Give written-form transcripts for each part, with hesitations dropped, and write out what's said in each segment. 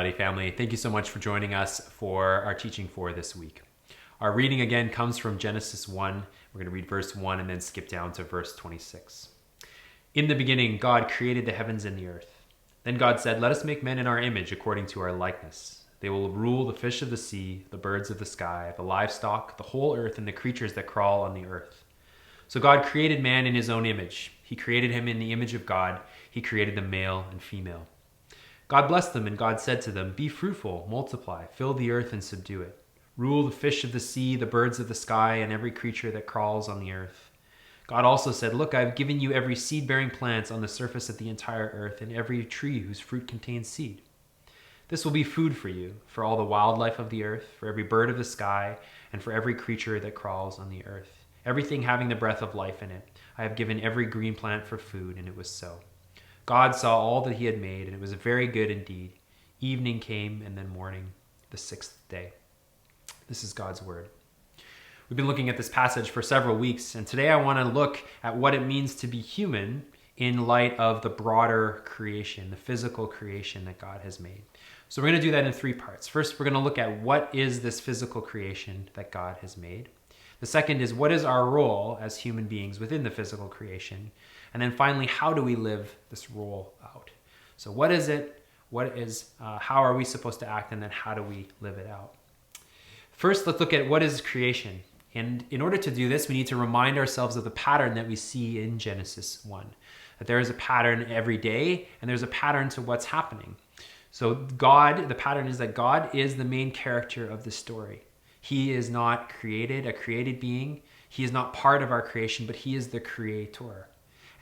Reality family. Thank you so much for joining us for our teaching for this week. Our reading again comes from Genesis 1. We're going to read verse 1 and then skip down to verse 26. In the beginning, God created the heavens and the earth. Then God said, "Let us make men in our image according to our likeness. They will rule the fish of the sea, the birds of the sky, the livestock, the whole earth, and the creatures that crawl on the earth." So God created man in his own image. He created him in the image of God. He created them male and female. God blessed them, and God said to them, "Be fruitful, multiply, fill the earth and subdue it. Rule the fish of the sea, the birds of the sky, and every creature that crawls on the earth." God also said, "Look, I have given you every seed-bearing plant on the surface of the entire earth, and every tree whose fruit contains seed. This will be food for you, for all the wildlife of the earth, for every bird of the sky, and for every creature that crawls on the earth. Everything having the breath of life in it. I have given every green plant for food," and it was so. God saw all that he had made, and it was very good indeed. Evening came, and then morning, the sixth day. This is God's word. We've been looking at this passage for several weeks, and today I want to look at what it means to be human in light of the broader creation, the physical creation that God has made. So we're going to do that in three parts. First, we're going to look at what is this physical creation that God has made. The second is, what is our role as human beings within the physical creation? And then finally, how do we live this role out? So what is it? How are we supposed to act? And then how do we live it out? First, let's look at what is creation. And in order to do this, we need to remind ourselves of the pattern that we see in Genesis 1. That there is a pattern every day, and there's a pattern to what's happening. So the pattern is that God is the main character of the story. He is not a created being. He is not part of our creation, but he is the creator.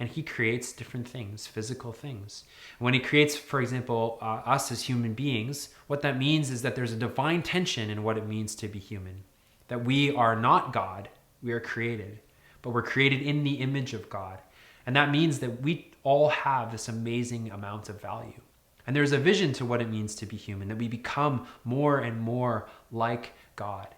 And he creates different things, physical things. When he creates, for example, us as human beings, what that means is that there's a divine tension in what it means to be human. That we are not God, we are created, but we're created in the image of God. And that means that we all have this amazing amount of value. And there's a vision to what it means to be human, that we become more and more like God.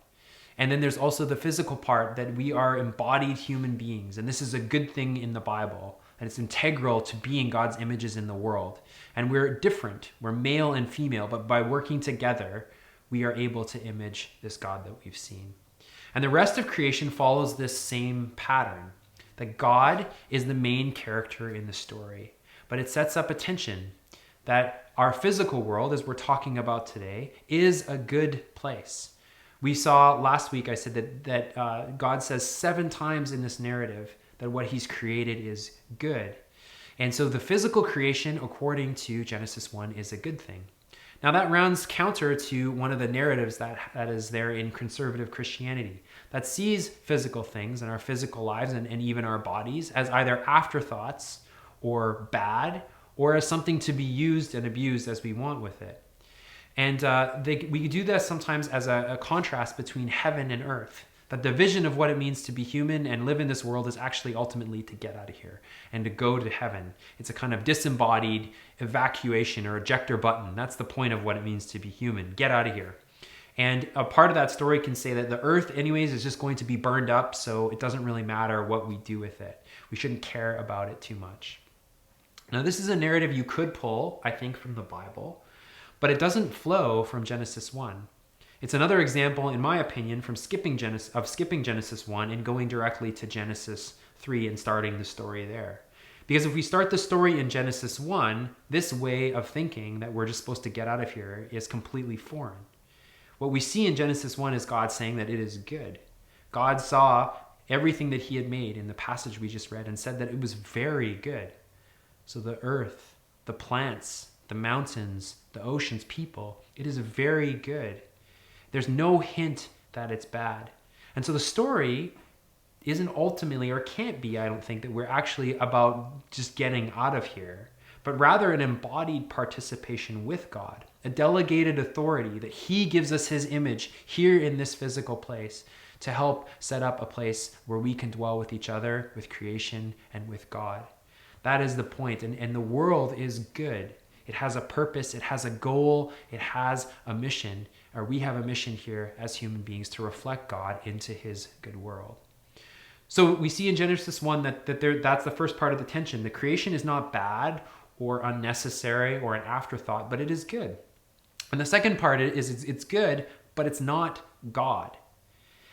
And then there's also the physical part that we are embodied human beings. And this is a good thing in the Bible. And it's integral to being God's images in the world. And we're different. We're male and female. But by working together, we are able to image this God that we've seen. And the rest of creation follows this same pattern. That God is the main character in the story. But it sets up a tension that our physical world, as we're talking about today, is a good place. We saw last week, I said that God says 7 times in this narrative that what he's created is good. And so the physical creation, according to Genesis 1, is a good thing. Now that runs counter to one of the narratives that is there in conservative Christianity that sees physical things in our physical lives and even our bodies as either afterthoughts or bad or as something to be used and abused as we want with it. And we do this sometimes as a contrast between heaven and earth. That the vision of what it means to be human and live in this world is actually ultimately to get out of here and to go to heaven. It's a kind of disembodied evacuation or ejector button. That's the point of what it means to be human. Get out of here. And a part of that story can say that the earth anyways is just going to be burned up, so it doesn't really matter what we do with it. We shouldn't care about it too much. Now this is a narrative you could pull, I think, from the Bible. But it doesn't flow from Genesis 1. It's another example, in my opinion, from skipping Genesis 1 and going directly to Genesis 3 and starting the story there. Because if we start the story in Genesis 1, this way of thinking that we're just supposed to get out of here is completely foreign. What we see in Genesis 1 is God saying that it is good. God saw everything that he had made in the passage we just read and said that it was very good. So the earth, the plants, the mountains, the oceans, people, it is very good. There's no hint that it's bad. And so the story isn't ultimately, or can't be, I don't think, that we're actually about just getting out of here, but rather an embodied participation with God, a delegated authority that he gives us his image here in this physical place to help set up a place where we can dwell with each other, with creation, and with God. That is the point. And the world is good. It has a purpose, it has a goal, it has a mission, or we have a mission here as human beings to reflect God into his good world. So we see in Genesis 1 that's the first part of the tension. The creation is not bad or unnecessary or an afterthought, but it is good. And the second part is it's good, but it's not God.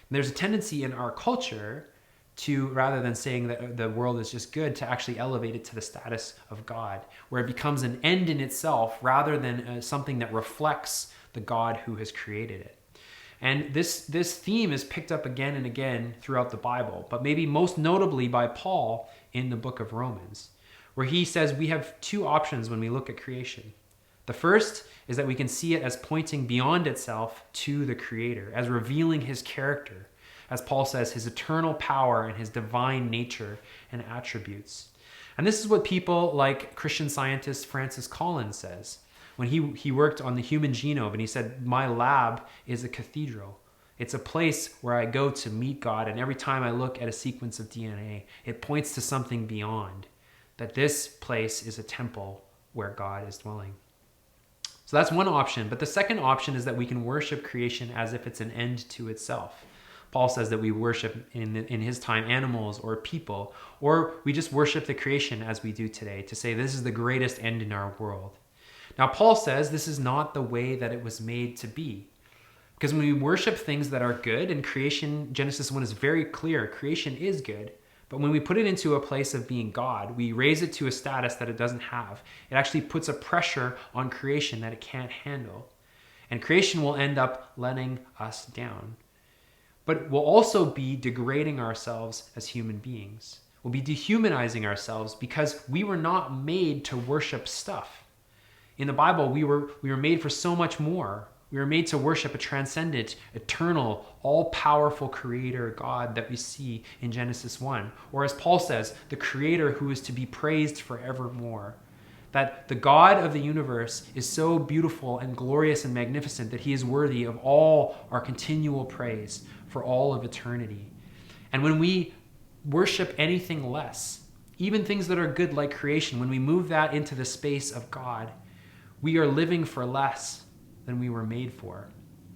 And there's a tendency in our culture to, rather than saying that the world is just good, to actually elevate it to the status of God, where it becomes an end in itself rather than something that reflects the God who has created it. And this theme is picked up again and again throughout the Bible, but maybe most notably by Paul in the book of Romans, where he says we have two options when we look at creation. The first is that we can see it as pointing beyond itself to the Creator, as revealing his character, as Paul says, his eternal power and his divine nature and attributes. And this is what people like Christian scientist Francis Collins says when he worked on the human genome, and he said, my lab is a cathedral. It's a place where I go to meet God, and every time I look at a sequence of DNA, it points to something beyond, that this place is a temple where God is dwelling. So that's one option. But the second option is that we can worship creation as if it's an end to itself. Paul says that we worship in his time animals or people, or we just worship the creation as we do today, to say this is the greatest end in our world. Now, Paul says this is not the way that it was made to be. Because when we worship things that are good, and creation, Genesis 1 is very clear, creation is good. But when we put it into a place of being God, we raise it to a status that it doesn't have. It actually puts a pressure on creation that it can't handle. And creation will end up letting us down. But we'll also be degrading ourselves as human beings. We'll be dehumanizing ourselves because we were not made to worship stuff. In the Bible, we were made for so much more. We were made to worship a transcendent, eternal, all-powerful creator God that we see in Genesis 1. Or as Paul says, the creator who is to be praised forevermore. That the God of the universe is so beautiful and glorious and magnificent that he is worthy of all our continual praise for all of eternity. And when we worship anything less, even things that are good like creation, when we move that into the space of God, we are living for less than we were made for.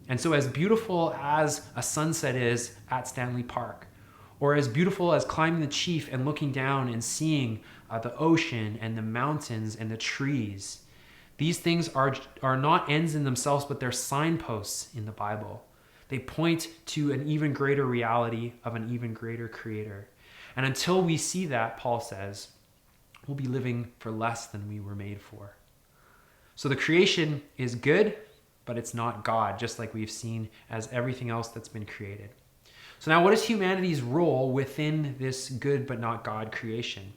And so as beautiful as a sunset is at Stanley Park, or as beautiful as climbing the Chief and looking down and seeing the ocean and the mountains and the trees, these things are not ends in themselves, but they're signposts in the Bible. They point to an even greater reality of an even greater creator. And until we see that, Paul says, we'll be living for less than we were made for. So the creation is good, but it's not God, just like we've seen as everything else that's been created. So now what is humanity's role within this good but not God creation?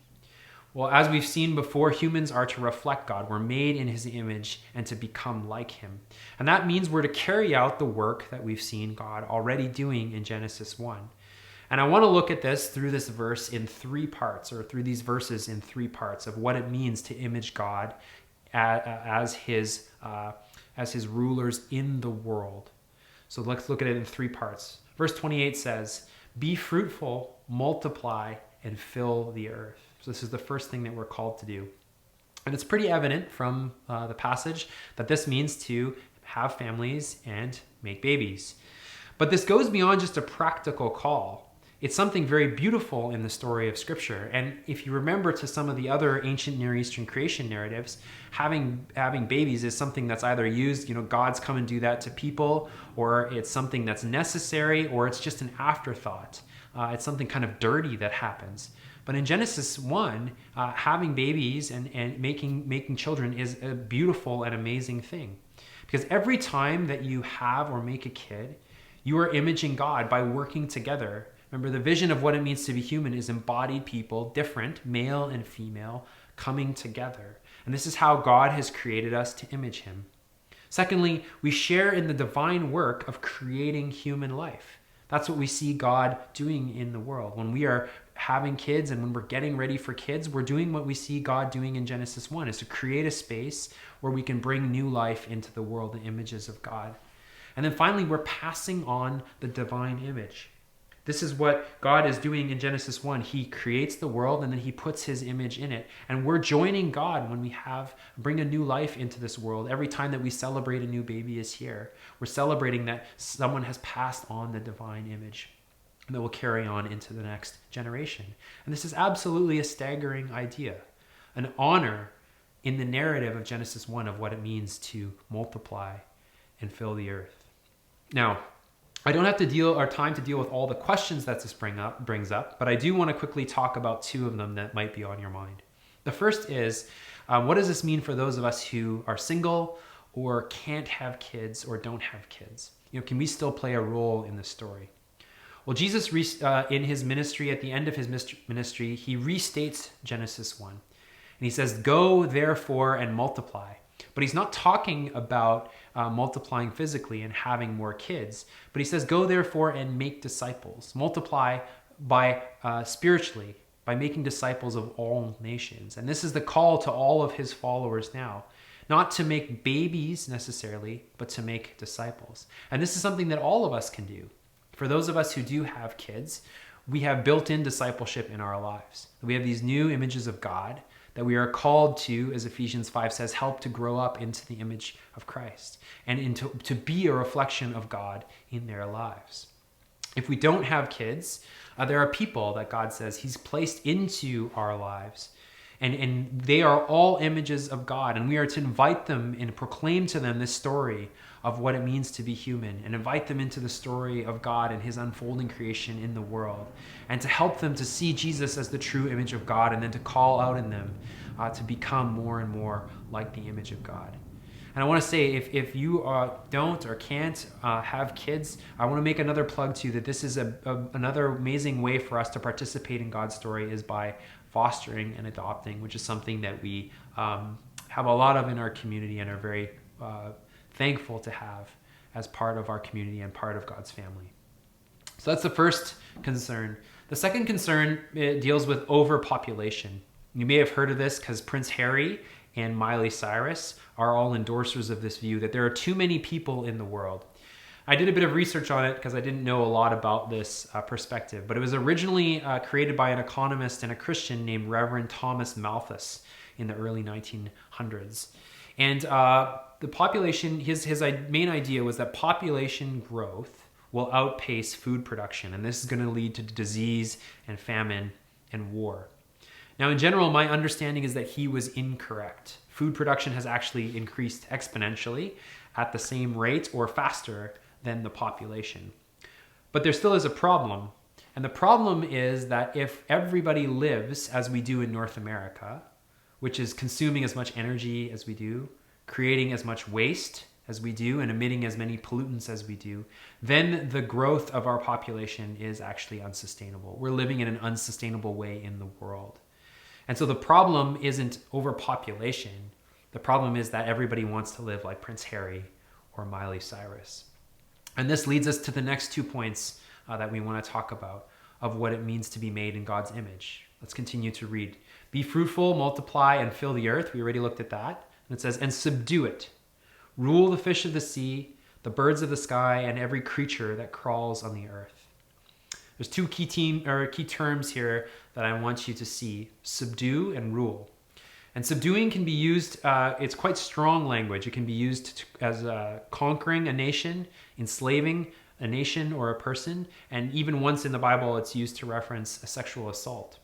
Well, as we've seen before, humans are to reflect God. We're made in his image and to become like him. And that means we're to carry out the work that we've seen God already doing in Genesis 1. And I want to look at this through this verse in three parts, or through these verses in three parts of what it means to image God as his rulers in the world. So let's look at it in three parts. Verse 28 says, be fruitful, multiply, and fill the earth. So this is the first thing that we're called to do. And it's pretty evident from the passage that this means to have families and make babies. But this goes beyond just a practical call. It's something very beautiful in the story of Scripture. And if you remember to some of the other ancient Near Eastern creation narratives, having babies is something that's either used, God's come and do that to people, or it's something that's necessary, or it's just an afterthought. It's something kind of dirty that happens. But in Genesis 1, having babies and making children is a beautiful and amazing thing. Because every time that you have or make a kid, you are imaging God by working together. Remember, the vision of what it means to be human is embodied people, different, male and female, coming together. And this is how God has created us to image him. Secondly, we share in the divine work of creating human life. That's what we see God doing in the world. When we are having kids and when we're getting ready for kids, we're doing what we see God doing in Genesis 1, is to create a space where we can bring new life into the world, the images of God. And then finally, we're passing on the divine image. This is what God is doing in Genesis 1. He creates the world and then he puts his image in it. And we're joining God when we bring a new life into this world. Every time that we celebrate a new baby is here, we're celebrating that someone has passed on the divine image that will carry on into the next generation. And this is absolutely a staggering idea, an honor in the narrative of Genesis 1 of what it means to multiply and fill the earth. Now, I don't have time to deal with all the questions that this brings up, but I do want to quickly talk about two of them that might be on your mind. The first is, what does this mean for those of us who are single or can't have kids or don't have kids? Can we still play a role in this story? Well, Jesus, in his ministry, at the end of his ministry, he restates Genesis 1. And he says, "Go, therefore, and multiply." But he's not talking about multiplying physically and having more kids. But he says, "Go, therefore, and make disciples." Multiply by spiritually, by making disciples of all nations. And this is the call to all of his followers now. Not to make babies necessarily, but to make disciples. And this is something that all of us can do. For those of us who do have kids, we have built-in discipleship in our lives. We have these new images of God that we are called to, as Ephesians 5 says, help to grow up into the image of Christ and to be a reflection of God in their lives. If we don't have kids, there are people that God says he's placed into our lives. And they are all images of God. And we are to invite them and proclaim to them this story of what it means to be human, and invite them into the story of God and his unfolding creation in the world, and to help them to see Jesus as the true image of God, and then to call out in them to become more and more like the image of God. And I want to say, if you don't or can't have kids, I want to make another plug to you that this is another amazing way for us to participate in God's story is by fostering and adopting, which is something that we have a lot of in our community and are very thankful to have as part of our community and part of God's family. So that's the first concern. The second concern deals with overpopulation. You may have heard of this because Prince Harry and Miley Cyrus are all endorsers of this view that there are too many people in the world. I did a bit of research on it because I didn't know a lot about this perspective, but it was originally created by an economist and a Christian named Reverend Thomas Malthus in the early 1900s. And the population, his main idea was that population growth will outpace food production, and this is going to lead to disease and famine and war. Now, in general, my understanding is that he was incorrect. Food production has actually increased exponentially at the same rate or faster than the population. But there still is a problem. And the problem is that if everybody lives as we do in North America, which is consuming as much energy as we do, creating as much waste as we do, and emitting as many pollutants as we do, then the growth of our population is actually unsustainable. We're living in an unsustainable way in the world. And so the problem isn't overpopulation. The problem is that everybody wants to live like Prince Harry or Miley Cyrus. And this leads us to the next 2 points that we want to talk about of what it means to be made in God's image. Let's continue to read. Be fruitful, multiply, and fill the earth. We already looked at that. And it says, and subdue it. Rule the fish of the sea, the birds of the sky, and every creature that crawls on the earth. There's two key terms here that I want you to see: subdue and rule. And subduing can be used, it's quite strong language. It can be used as conquering a nation, enslaving a nation or a person, and even once in the Bible it's used to reference a sexual assault.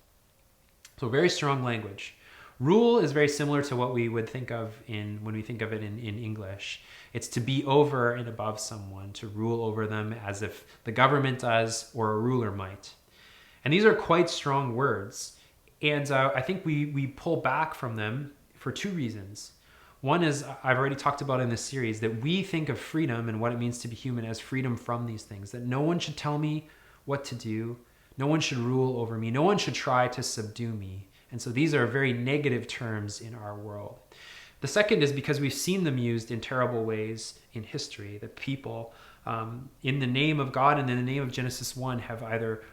So very strong language. Rule is very similar to what we would think of when we think of it in English. It's to be over and above someone, to rule over them as if the government does or a ruler might. And these are quite strong words. And I think we pull back from them for two reasons. One is, I've already talked about in this series, that we think of freedom and what it means to be human as freedom from these things, that no one should tell me what to do, no one should rule over me, no one should try to subdue me. And so these are very negative terms in our world. The second is because we've seen them used in terrible ways in history, that people in the name of God and in the name of Genesis 1 have either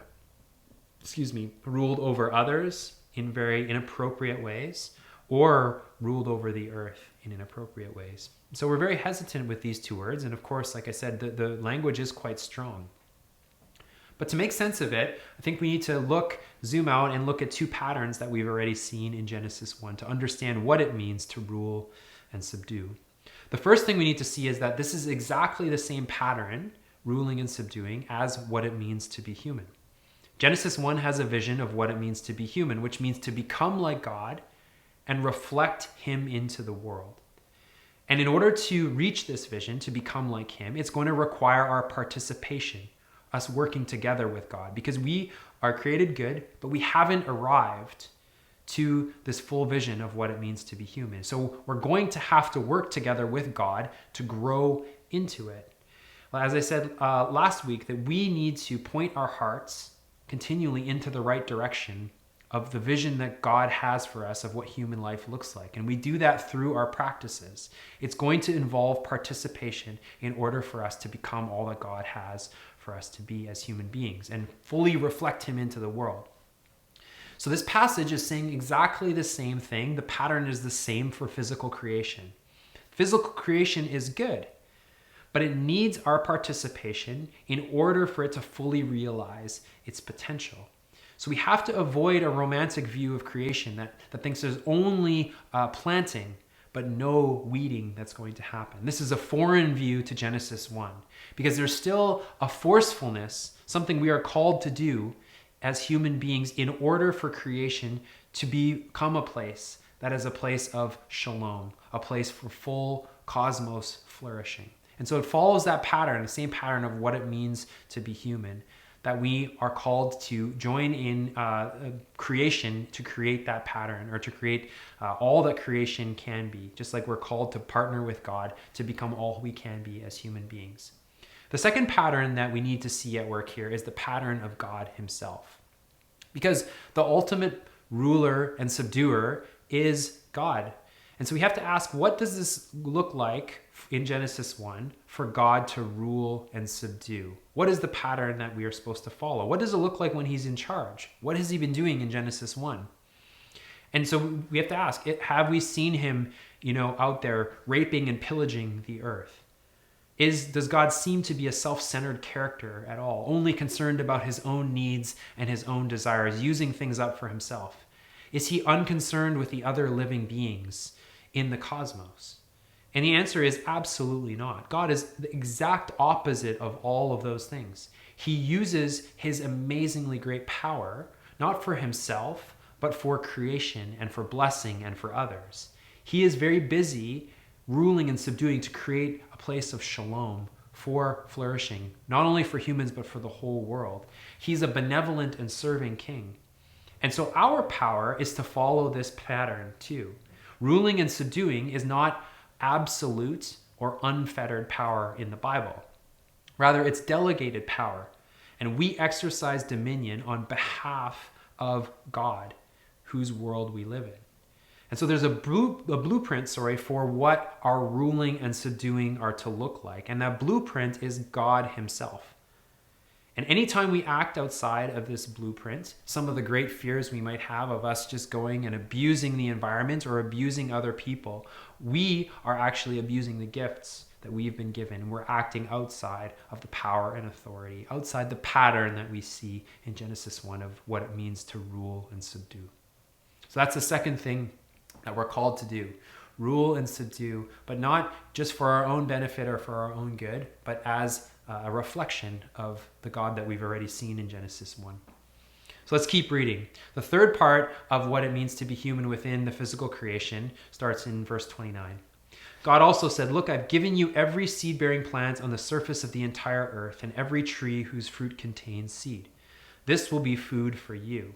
ruled over others in very inappropriate ways or ruled over the earth in inappropriate ways. So we're very hesitant with these two words. And of course, like I said, the language is quite strong. But to make sense of it, I think we need to zoom out and look at two patterns that we've already seen in Genesis 1 to understand what it means to rule and subdue. The first thing we need to see is that this is exactly the same pattern, ruling and subduing, as what it means to be human. Genesis 1 has a vision of what it means to be human, which means to become like God and reflect him into the world. And in order to reach this vision, to become like him, it's going to require our participation, us working together with God, because we are created good, but we haven't arrived to this full vision of what it means to be human. So we're going to have to work together with God to grow into it. Well, as I said last week, that we need to point our hearts continually into the right direction of the vision that God has for us of what human life looks like. And we do that through our practices. It's going to involve participation in order for us to become all that God has for us to be as human beings and fully reflect him into the world. So this passage is saying exactly the same thing. The pattern is the same for physical creation. Physical creation is good, but it needs our participation in order for it to fully realize its potential. So we have to avoid a romantic view of creation that thinks there's only planting, but no weeding that's going to happen. This is a foreign view to Genesis 1, because there's still a forcefulness, something we are called to do as human beings in order for creation to become a place that is a place of shalom, a place for full cosmos flourishing. And so it follows that pattern, the same pattern of what it means to be human, that we are called to join in creation to create that pattern, or to create all that creation can be, just like we're called to partner with God to become all we can be as human beings. The second pattern that we need to see at work here is the pattern of God himself. Because the ultimate ruler and subduer is God. And so we have to ask, what does this look like in Genesis 1 for God to rule and subdue? What is the pattern that we are supposed to follow? What does it look like when he's in charge? What has he been doing in Genesis 1? And so we have to ask, have we seen him, out there raping and pillaging the earth? Does God seem to be a self-centered character at all, only concerned about his own needs and his own desires, using things up for himself? Is he unconcerned with the other living beings in the cosmos? And the answer is absolutely not. God is the exact opposite of all of those things. He uses his amazingly great power, not for himself, but for creation and for blessing and for others. He is very busy ruling and subduing to create a place of shalom for flourishing, not only for humans, but for the whole world. He's a benevolent and serving king. And so our power is to follow this pattern too. Ruling and subduing is not absolute or unfettered power in the Bible. Rather, it's delegated power. And we exercise dominion on behalf of God, whose world we live in. And so there's a blueprint, for what our ruling and subduing are to look like. And that blueprint is God himself. And anytime we act outside of this blueprint, some of the great fears we might have of us just going and abusing the environment or abusing other people, we are actually abusing the gifts that we've been given. We're acting outside of the power and authority, outside the pattern that we see in Genesis 1 of what it means to rule and subdue. So that's the second thing that we're called to do. Rule and subdue, but not just for our own benefit or for our own good, but as a reflection of the God that we've already seen in Genesis 1. So let's keep reading. The third part of what it means to be human within the physical creation starts in verse 29. God also said, "Look, I've given you every seed-bearing plant on the surface of the entire earth and every tree whose fruit contains seed. This will be food for you."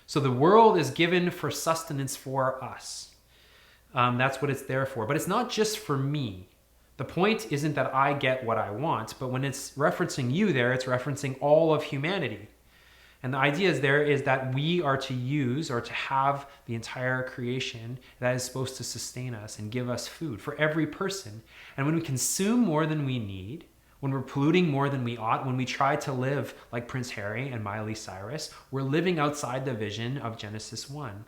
So the world is given for sustenance for us. That's what it's there for. But it's not just for me. The point isn't that I get what I want, but when it's referencing you there, it's referencing all of humanity. And the idea is that we are to use or to have the entire creation that is supposed to sustain us and give us food for every person. And when we consume more than we need, when we're polluting more than we ought, when we try to live like Prince Harry and Miley Cyrus, we're living outside the vision of Genesis 1.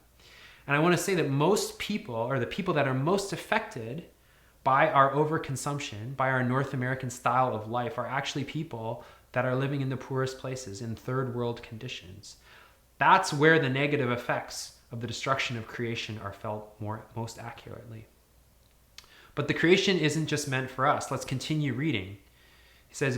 And I want to say that most people, or the people that are most affected by our overconsumption, by our North American style of life, are actually people that are living in the poorest places, in third world conditions. That's where the negative effects of the destruction of creation are felt most accurately. But the creation isn't just meant for us. Let's continue reading.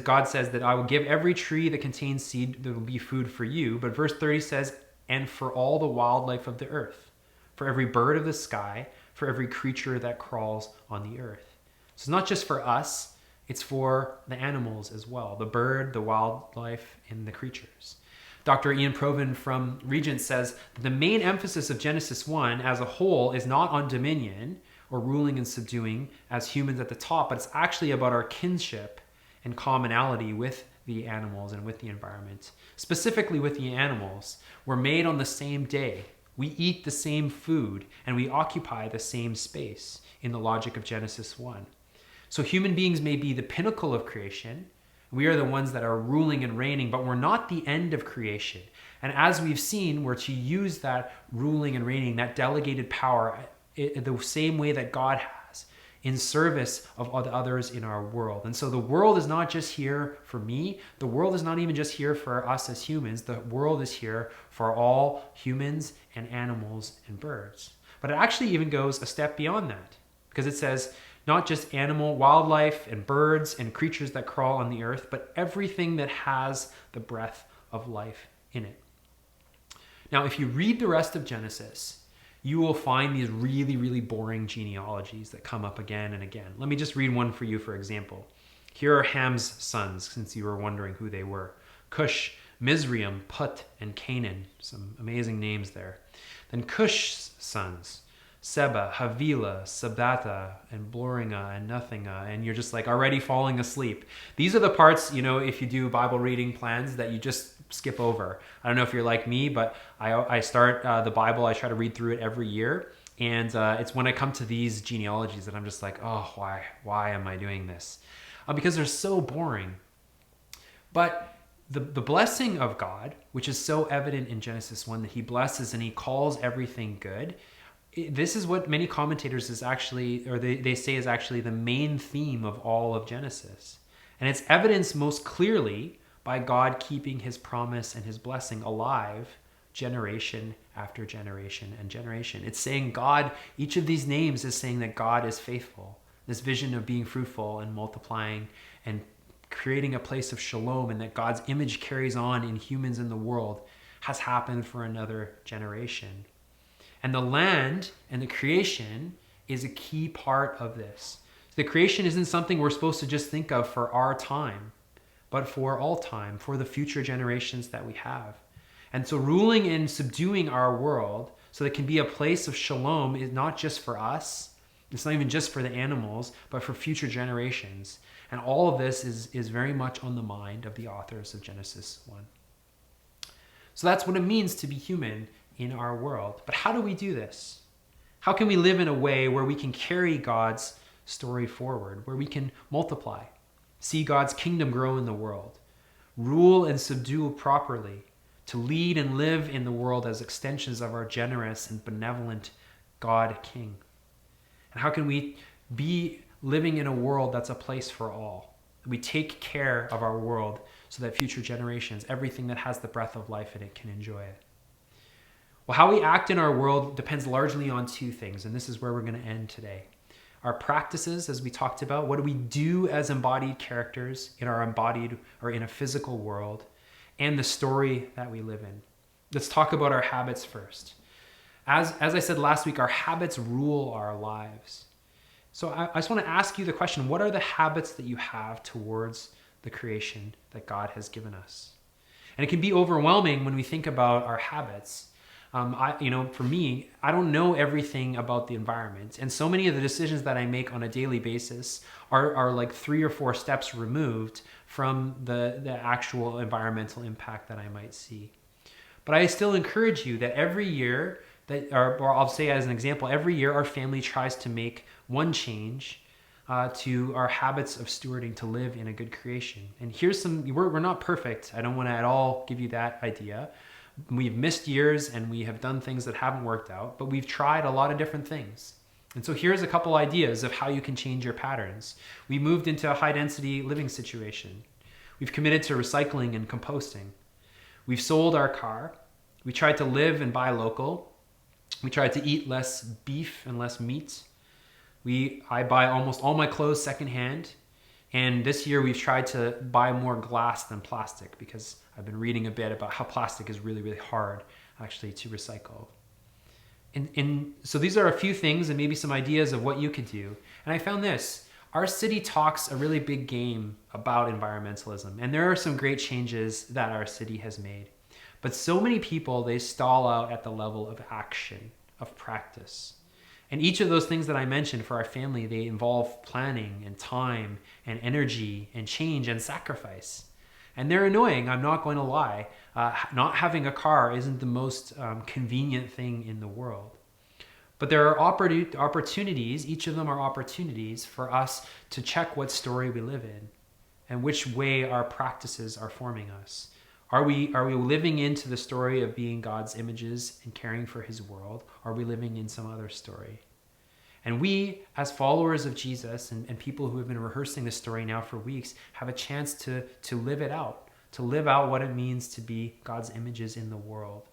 God says that I will give every tree that contains seed, there will be food for you. But verse 30 says, and for all the wildlife of the earth, for every bird of the sky, for every creature that crawls on the earth. So it's not just for us, it's for the animals as well, the bird, the wildlife, and the creatures. Dr. Ian Provan from Regent says that the main emphasis of Genesis 1 as a whole is not on dominion or ruling and subduing as humans at the top, but it's actually about our kinship and commonality with the animals and with the environment. Specifically with the animals, we're made on the same day. We eat the same food and we occupy the same space in the logic of Genesis 1. So human beings may be the pinnacle of creation. We are the ones that are ruling and reigning, but we're not the end of creation. And as we've seen, we're to use that ruling and reigning, that delegated power, the same way that God has, in service of others in our world. And so the world is not just here for me. The world is not even just here for us as humans. The world is here for all humans and animals and birds. But it actually even goes a step beyond that, because it says not just animal, wildlife, and birds and creatures that crawl on the earth, but everything that has the breath of life in it. Now, if you read the rest of Genesis, you will find these really, really boring genealogies that come up again and again. Let me just read one for you, for example. Here are Ham's sons, since you were wondering who they were. Cush, Mizraim, Put, and Canaan. Some amazing names there. Then Cush's sons, Seba, Havilah, Sabata, and Bloringa, and Nothinga, and you're just like already falling asleep. These are the parts, if you do Bible reading plans that you just skip over. I don't know if you're like me, but I start the Bible, I try to read through it every year, and it's when I come to these genealogies that I'm just like, oh, why am I doing this? Because they're so boring. But the blessing of God, which is so evident in Genesis 1, that he blesses and he calls everything good, this is what many commentators is actually, or they say is actually the main theme of all of Genesis. And it's evidenced most clearly by God keeping his promise and his blessing alive generation after generation and generation. It's saying God, each of these names is saying that God is faithful. This vision of being fruitful and multiplying and creating a place of shalom, and that God's image carries on in humans in the world, has happened for another generation. And the land and the creation is a key part of this. The creation isn't something we're supposed to just think of for our time, but for all time, for the future generations that we have. And so ruling and subduing our world so that it can be a place of shalom is not just for us. It's not even just for the animals, but for future generations. And all of this is very much on the mind of the authors of Genesis 1. So that's what it means to be human in our world. But how do we do this? How can we live in a way where we can carry God's story forward, where we can multiply, see God's kingdom grow in the world, rule and subdue properly, to lead and live in the world as extensions of our generous and benevolent God King? And how can we be living in a world that's a place for all? We take care of our world so that future generations, everything that has the breath of life in it, can enjoy it. Well, how we act in our world depends largely on two things, and this is where we're going to end today. Our practices, as we talked about, what do we do as embodied characters in our embodied or in a physical world, and the story that we live in. Let's talk about our habits first. As I said last week, our habits rule our lives. So I just want to ask you the question, what are the habits that you have towards the creation that God has given us? And it can be overwhelming when we think about our habits. For me, I don't know everything about the environment. And so many of the decisions that I make on a daily basis are like 3 or 4 steps removed from the actual environmental impact that I might see. But I still encourage you that every year, or I'll say as an example, every year our family tries to make one change to our habits of stewarding to live in a good creation. And here's we're not perfect. I don't want to at all give you that idea. We've missed years and we have done things that haven't worked out, but we've tried a lot of different things. And so here's a couple ideas of how you can change your patterns. We moved into a high density living situation. We've committed to recycling and composting. We've sold our car. We tried to live and buy local. We tried to eat less beef and less meat. I buy almost all my clothes secondhand. And this year we've tried to buy more glass than plastic because I've been reading a bit about how plastic is really, really hard actually to recycle. And so these are a few things and maybe some ideas of what you could do. And I found this. Our city talks a really big game about environmentalism, and there are some great changes that our city has made. But so many people, they stall out at the level of action, of practice. And each of those things that I mentioned for our family, they involve planning and time and energy and change and sacrifice. And they're annoying, I'm not going to lie. Not having a car isn't the most convenient thing in the world. But there are opportunities, each of them are opportunities for us to check what story we live in and which way our practices are forming us. Are we living into the story of being God's images and caring for his world? Or are we living in some other story? And we, as followers of Jesus and people who have been rehearsing this story now for weeks, have a chance to live it out, to live out what it means to be God's images in the world.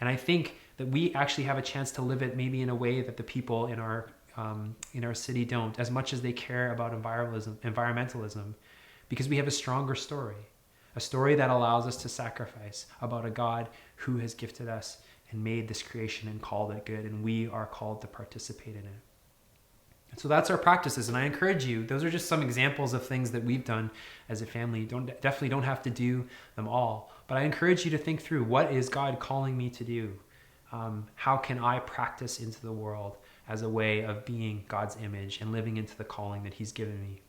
And I think that we actually have a chance to live it maybe in a way that the people in our city don't, as much as they care about environmentalism, because we have a stronger story, a story that allows us to sacrifice, about a God who has gifted us and made this creation and called it good, and we are called to participate in it. So that's our practices, and I encourage you, those are just some examples of things that we've done as a family. Definitely don't have to do them all, but I encourage you to think through, what is God calling me to do? How can I practice into the world as a way of being God's image and living into the calling that he's given me?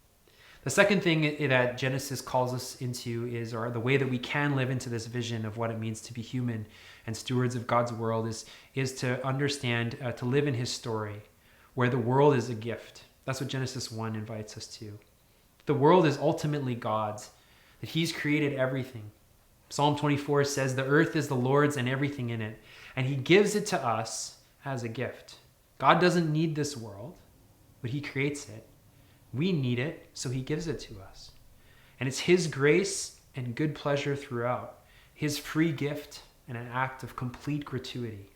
The second thing that Genesis calls us into is, or the way that we can live into this vision of what it means to be human and stewards of God's world, is to understand, to live in his story, where the world is a gift. That's what Genesis 1 invites us to. The world is ultimately God's, that he's created everything. Psalm 24 says, the earth is the Lord's and everything in it, and he gives it to us as a gift. God doesn't need this world, but he creates it. We need it, so he gives it to us. And it's his grace and good pleasure throughout, his free gift and an act of complete gratuity.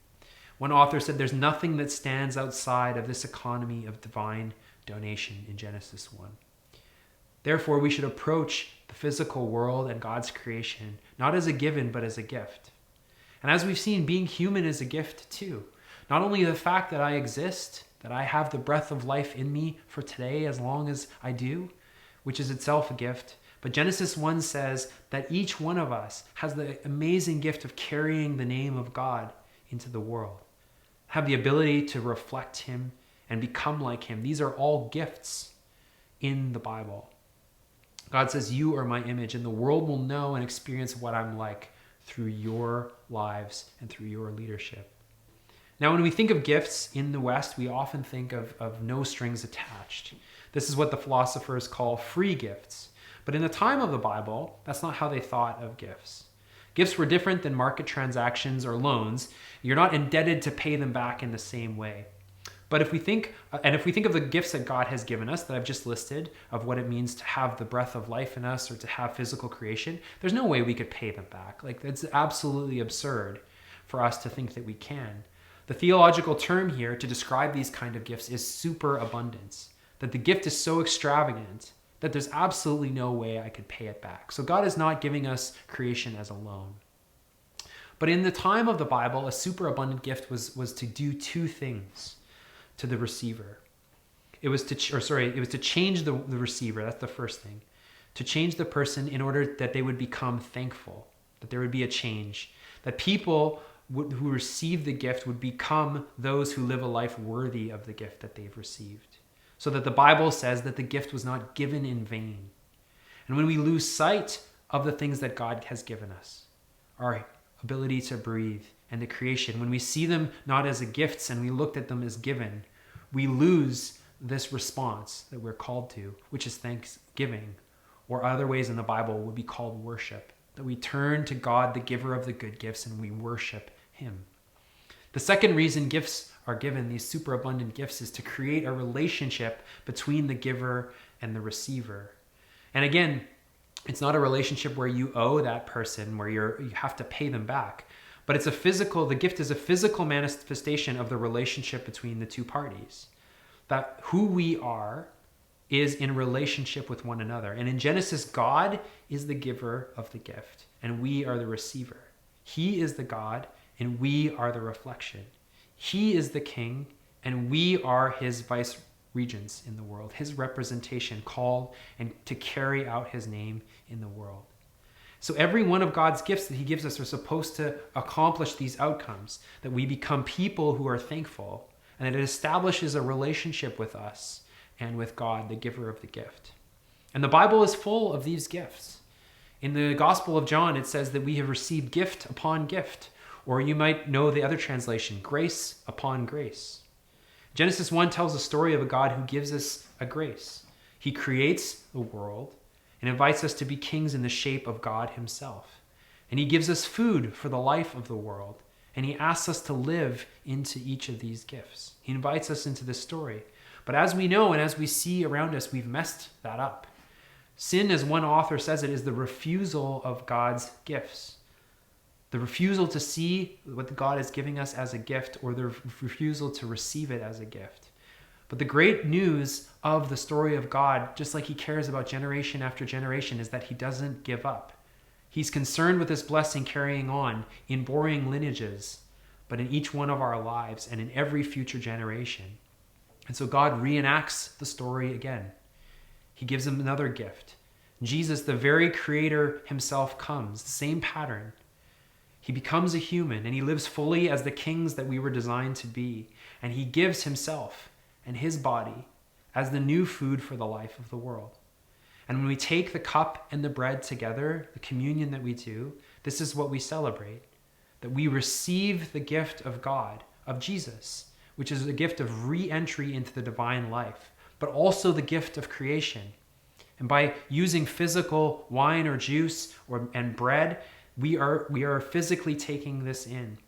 One author said there's nothing that stands outside of this economy of divine donation in Genesis 1. Therefore, we should approach the physical world and God's creation not as a given, but as a gift. And as we've seen, being human is a gift too. Not only the fact that I exist, that I have the breath of life in me for today as long as I do, which is itself a gift, but Genesis 1 says that each one of us has the amazing gift of carrying the name of God into the world, have the ability to reflect him and become like him. These are all gifts in the Bible. God says, you are my image, and the world will know and experience what I'm like through your lives and through your leadership. Now, when we think of gifts in the West, we often think of no strings attached. This is what the philosophers call free gifts. But in the time of the Bible, that's not how they thought of gifts. Gifts were different than market transactions or loans. You're not indebted to pay them back in the same way. But if we think of the gifts that God has given us that I've just listed, of what it means to have the breath of life in us or to have physical creation, there's no way we could pay them back. Like, that's absolutely absurd for us to think that we can. The theological term here to describe these kind of gifts is superabundance, that the gift is so extravagant that there's absolutely no way I could pay it back. So God is not giving us creation as a loan. But in the time of the Bible, a superabundant gift was to do two things to the receiver. It was to change the receiver. That's the first thing. To change the person in order that they would become thankful, that there would be a change, that people who receive the gift would become those who live a life worthy of the gift that they've received. So that the Bible says that the gift was not given in vain. And when we lose sight of the things that God has given us, our ability to breathe and the creation, when we see them not as gifts and we looked at them as given, we lose this response that we're called to, which is thanksgiving, or other ways in the Bible would be called worship, that we turn to God, the giver of the good gifts, and we worship him. The second reason gifts are given, these superabundant gifts, is to create a relationship between the giver and the receiver. And again, it's not a relationship where you owe that person, where you have to pay them back. But the gift is a physical manifestation of the relationship between the two parties. That who we are is in relationship with one another. And in Genesis, God is the giver of the gift, and we are the receiver. He is the God, and we are the reflection. He is the king, and we are his vice regents in the world, his representation, called and to carry out his name in the world. So every one of God's gifts that he gives us are supposed to accomplish these outcomes, that we become people who are thankful, and that it establishes a relationship with us and with God, the giver of the gift. And the Bible is full of these gifts. In the Gospel of John, it says that we have received gift upon gift, or you might know the other translation, grace upon grace. Genesis 1 tells a story of a God who gives us a grace. He creates the world and invites us to be kings in the shape of God himself. And he gives us food for the life of the world, and he asks us to live into each of these gifts. He invites us into this story. But as we know and as we see around us, we've messed that up. Sin, as one author says it, is the refusal of God's gifts. The refusal to see what God is giving us as a gift, or the refusal to receive it as a gift. But the great news of the story of God, just like he cares about generation after generation, is that he doesn't give up. He's concerned with this blessing carrying on in boring lineages, but in each one of our lives and in every future generation. And so God reenacts the story again. He gives them another gift. Jesus, the very creator himself, comes, the same pattern. He becomes a human and he lives fully as the kings that we were designed to be. And he gives himself and his body as the new food for the life of the world. And when we take the cup and the bread together, the communion that we do, this is what we celebrate, that we receive the gift of God, of Jesus, which is a gift of re-entry into the divine life, but also the gift of creation. And by using physical wine or juice and bread, we are physically taking this in.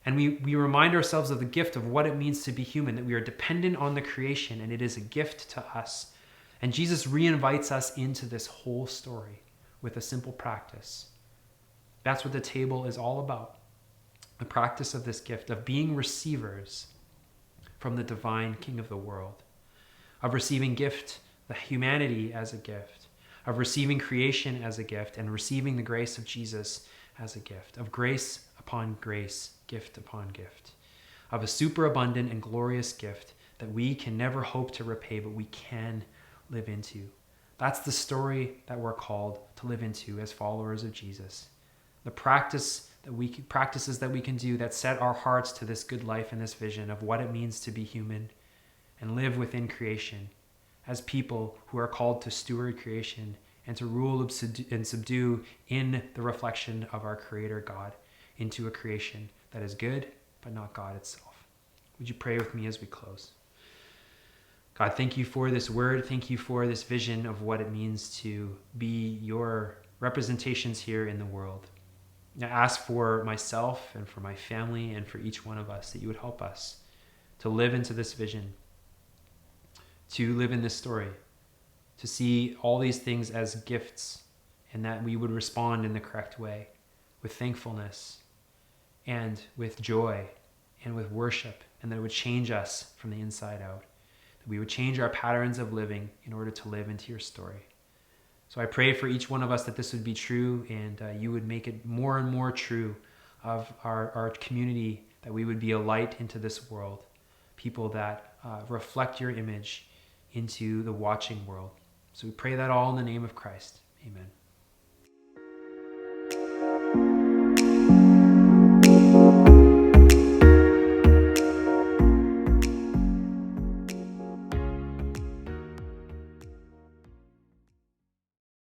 And we remind ourselves of the gift of what it means to be human, that we are dependent on the creation and it is a gift to us. And Jesus reinvites us into this whole story with a simple practice. That's what the table is all about. The practice of this gift, of being receivers from the divine King of the world, of receiving gift, the humanity as a gift, of receiving creation as a gift, and receiving the grace of Jesus as a gift, of grace upon grace, gift upon gift, of a superabundant and glorious gift that we can never hope to repay, but we can live into. That's the story that we're called to live into as followers of Jesus. The practices that we can do that set our hearts to this good life and this vision of what it means to be human and live within creation as people who are called to steward creation and to rule and subdue in the reflection of our Creator God into a creation that is good, but not God itself. Would you pray with me as we close? God, thank you for this word. Thank you for this vision of what it means to be your representations here in the world. I ask for myself and for my family and for each one of us that you would help us to live into this vision, to live in this story, to see all these things as gifts, and that we would respond in the correct way with thankfulness and with joy and with worship, and that it would change us from the inside out, that we would change our patterns of living in order to live into your story. So I pray for each one of us that this would be true, and you would make it more and more true of our community, that we would be a light into this world, people that reflect your image into the watching world. So we pray that all in the name of Christ. Amen.